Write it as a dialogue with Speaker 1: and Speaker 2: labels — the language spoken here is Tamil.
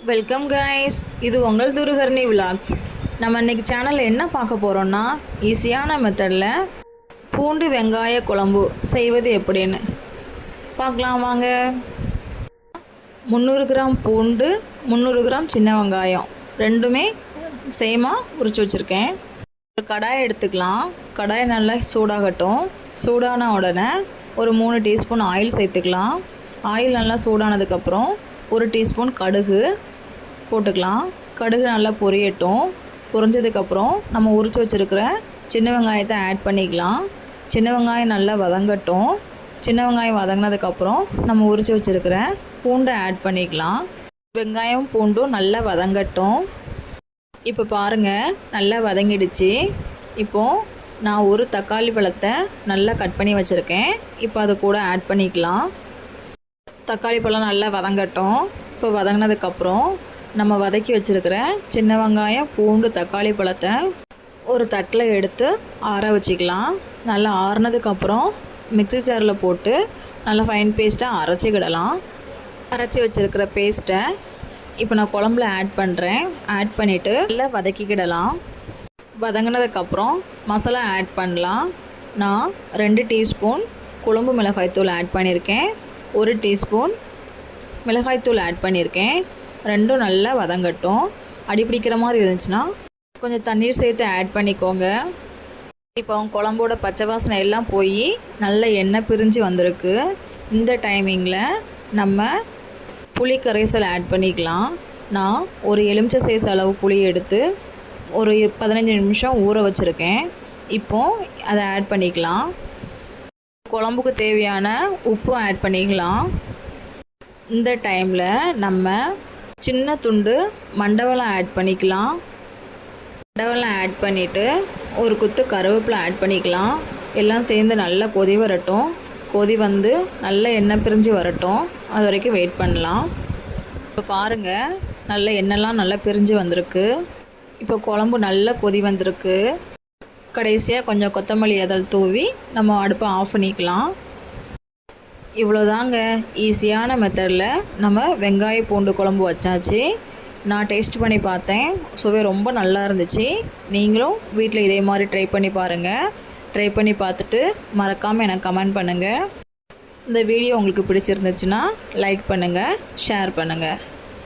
Speaker 1: வெல்கம் கைஸ், இது உங்கள் துருகர்ணி விலாக்ஸ். நம்ம இன்றைக்கி சேனலில் என்ன பார்க்க போகிறோன்னா, ஈஸியான மெத்தடில் பூண்டு வெங்காய குழம்பு செய்வது எப்படின்னு பார்க்கலாம் வாங்க. 300 கிராம் பூண்டு, 300 கிராம் சின்ன வெங்காயம் ரெண்டுமே சேமாக உரித்து வச்சுருக்கேன். ஒரு கடாயை எடுத்துக்கலாம். கடாயை நல்லா சூடாகட்டும். சூடான உடனே ஒரு 3 டீஸ்பூன் ஆயில் சேர்த்துக்கலாம். ஆயில் நல்லா சூடானதுக்கப்புறம் 1 டீஸ்பூன் கடுகு போட்டுக்கலாம். கடுகு நல்லா பொரியட்டும். பொரிஞ்சதுக்கப்புறம் நம்ம உரித்து வச்சுருக்கிற சின்ன வெங்காயத்தை ஆட் பண்ணிக்கலாம். சின்ன வெங்காயம் நல்லா வதங்கட்டும். சின்ன வெங்காயம் வதங்கினதுக்கப்புறம் நம்ம உரித்து வச்சுருக்கிற பூண்டை ஆட் பண்ணிக்கலாம். வெங்காயம் பூண்டும் நல்லா வதங்கட்டும். இப்போ பாருங்கள், நல்லா வதங்கிடுச்சு. இப்போது நான் ஒரு தக்காளி பழத்தை நல்லா கட் பண்ணி வச்சுருக்கேன். இப்போ அது கூட ஆட் பண்ணிக்கலாம். தக்காளி பழம் நல்லா வதங்கட்டும். இப்போ வதங்கினதுக்கப்புறம் நம்ம வதக்கி வச்சுருக்கிற சின்ன வெங்காயம் பூண்டு தக்காளி பழத்தை ஒரு தட்டில் எடுத்து ஆற வச்சுக்கலாம். நல்லா ஆறுனதுக்கப்புறம் மிக்ஸி ஜாரில் போட்டு நல்லா ஃபைன் பேஸ்ட்டாக அரைச்சிக்கிடலாம். அரைச்சி வச்சுருக்கிற பேஸ்ட்டை இப்போ நான் குழம்புல ஆட் பண்ணுறேன். ஆட் பண்ணிவிட்டு நல்லா வதக்கிக்கிடலாம். வதங்கினதுக்கப்புறம் மசாலா ஆட் பண்ணலாம். நான் 2 டீஸ்பூன் குழம்பு மிளகாய்த்தூள் ஆட் பண்ணியிருக்கேன். 1 டீஸ்பூன் மிளகாய்த்தூள் ஆட் பண்ணியிருக்கேன். ரெண்டும் நல்லா வதங்கட்டும். அடி பிடிக்கிற மாதிரி இருந்துச்சுன்னா கொஞ்சம் தண்ணீர் சேர்த்து ஆட் பண்ணிக்கோங்க. இப்போ குழம்போட பச்சை வாசனை எல்லாம் போய் நல்ல எண்ணெய் பிரிஞ்சு வந்திருக்கு. இந்த டைமிங்கில் நம்ம புளி கரைசல் ஆட் பண்ணிக்கலாம். நான் ஒரு எலுமிச்சை சைஸ் அளவு புளி எடுத்து ஒரு 15 நிமிஷம் ஊற வச்சுருக்கேன். இப்போது அதை ஆட் பண்ணிக்கலாம். குழம்புக்கு தேவையான உப்பு ஆட் பண்ணிக்கலாம். இந்த டைமில் நம்ம சின்ன துண்டு மண்டவெல்லம் ஆட் பண்ணிக்கலாம். மண்டவெல்லம் ஆட் பண்ணிவிட்டு ஒரு குத்து கருவேப்பிலை ஆட் பண்ணிக்கலாம். எல்லாம் சேர்ந்து நல்லா கொதி வரட்டும். கொதி வந்து நல்ல எண்ணெய் பிரிஞ்சு வரட்டும். அது வரைக்கும் வெயிட் பண்ணலாம். இப்போ பாருங்கள், நல்ல எண்ணெய்லாம் நல்லா பிரிஞ்சு வந்திருக்கு. இப்போ குழம்பு நல்லா கொதி வந்திருக்கு. கடைசியாக கொஞ்சம் கொத்தமல்லி இதழ் தூவி நம்ம அடுப்பை ஆஃப் பண்ணிக்கலாம். இவ்வளோதாங்க, ஈஸியான மெத்தடில் நம்ம வெங்காய பூண்டு குழம்பு வச்சாச்சு. நான் டேஸ்ட் பண்ணி பார்த்தேன். சுவை ரொம்ப நல்லா இருந்துச்சு. நீங்களும் வீட்டில் இதே மாதிரி ட்ரை பண்ணி பாருங்கள். ட்ரை பண்ணி பார்த்துட்டு மறக்காமல் எனக்கு கமெண்ட் பண்ணுங்கள். இந்த வீடியோ உங்களுக்கு பிடிச்சிருந்துச்சுன்னா லைக் பண்ணுங்கள், ஷேர் பண்ணுங்கள்.